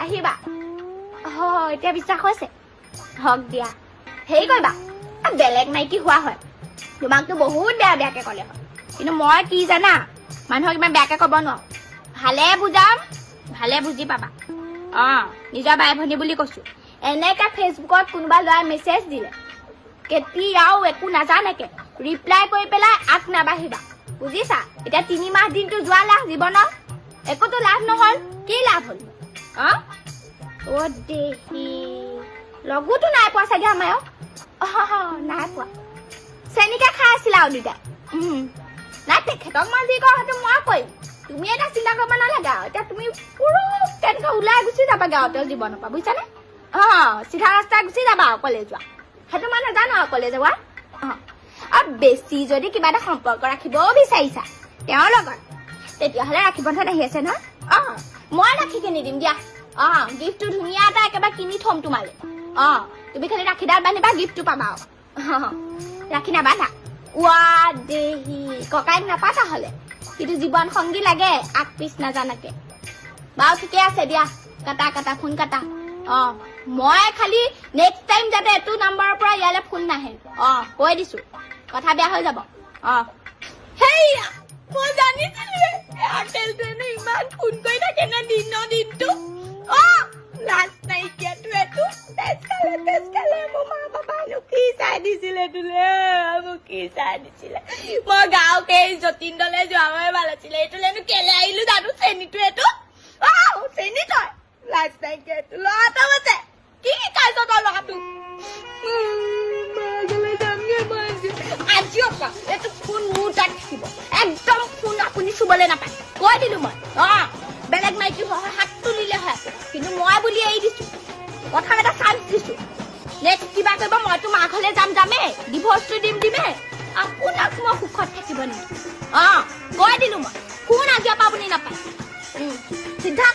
আহিবা এতিয়া বিশ্বাস হৈছে হক দিয়া হেৰি কৰিবা বেলেগ মাইকী হোৱা হয় তোমাকতো বহুত বেয়াকে ক'লে হয় কিন্তু মই কি জানা মানুহক ইমান বেয়াকে ক'ব নোৱাৰো ভালে বুজাম ভালে বুজি পাবা নিজৰ বাই ভনী বুলি কৈছো এনেকে ফেচবুকত কোনোবা ল'ৰাই মেছেজ দিলে কেতিয়াও একো নাজানেকে ৰিপ্লাই কৰি পেলাই আগ নাবাঢ়িবা বুজিছা এতিয়া 3 মাহ দিনটো যোৱা লাভ জীৱনৰ একোতো লাভ নহল কি লাভ হল দেহি লগোতো নাই পোৱা চাগে আমাৰ নাই পোৱা চেনিকা খাই আছিলা আৰু দুটাই নাই তেখেতক মই যি কওঁ সেইটো মই কৰিম তুমি এটা চিন্তা কৰিব নালাগে এতিয়া তুমি পুৰো তেনেকে ওলাই গুচি যাবা গাঁৱতে জীৱনৰ পৰা বুজিছানে চিধা ৰাস্তা গুচি যাবা অকলে যোৱা সেইটো মই নাজানো অকলে যোৱা আৰু বেছি যদি কিবা এটা সম্পৰ্ক ৰাখিবও বিচাৰিছা তেওঁৰ লগত তেতিয়াহ'লে ৰাখি বন্ধন আহি আছে নহয় মই ৰাখি কিনি দিম দিয়া গিফ্টটো ধুনীয়া এটা একেবাৰে কিনি থম তোমালে তুমি খালি ৰাখিডাল বান্ধিবা গিফ্টটো পাবা ৰাখি নাবান্ধা দেহি ককাইক নাপাতা হলে কিন্তু জীৱন সংগী লাগে আগ পিছ নাজানাকে বাৰু ঠিকে আছে দিয়া কাটা ফোন কাটা মই খালি নেক্সট টাইম যাতে এইটো নাম্বাৰৰ পৰা ইয়ালৈ ফোন নাহে কৈ দিছো কথা বেয়া হৈ যাব হেইয়া মই জানিছিলো এয়াৰটেলটোৱে ইমান ফোন কৰি থাকে না দিনটো লাজ নাইকিয়াটো এইটো তেজকালে মোৰ মা পাপাইনো কি চাই দিছিলে তোলে মোক কি চাই দিছিলে মই গাঁৱকে যতীন দলে যোৱা হয় ভাল আছিলে এইটোলেনো কেলে আহিলো জানো চেনিটো এইটো চেনি তই লাজ নাইকিয়াটো ল'ৰাটো আছে কি শিকাইছ তই ল'ৰাটো আজিও এইটো ফোন মোৰ তাত থাকিব একদম ফোন আপুনি চুবলৈ নাপায় কৈ দিলো মই বেলেগ মাইকী হয় হাত তুলিলে হয় কিন্তু মই বুলি এৰি দিছো প্ৰথম এটা চান্স দিছো নেক্সট কিবা কৰিব মইতো মা ঘৰলৈ যামেই ডিভৰ্চটো দিমেই আপোনাক মই সুখত থাকিব নেকি কৈ দিলো মই ফোন আজিৰ পৰা আপুনি নাপায় চিধা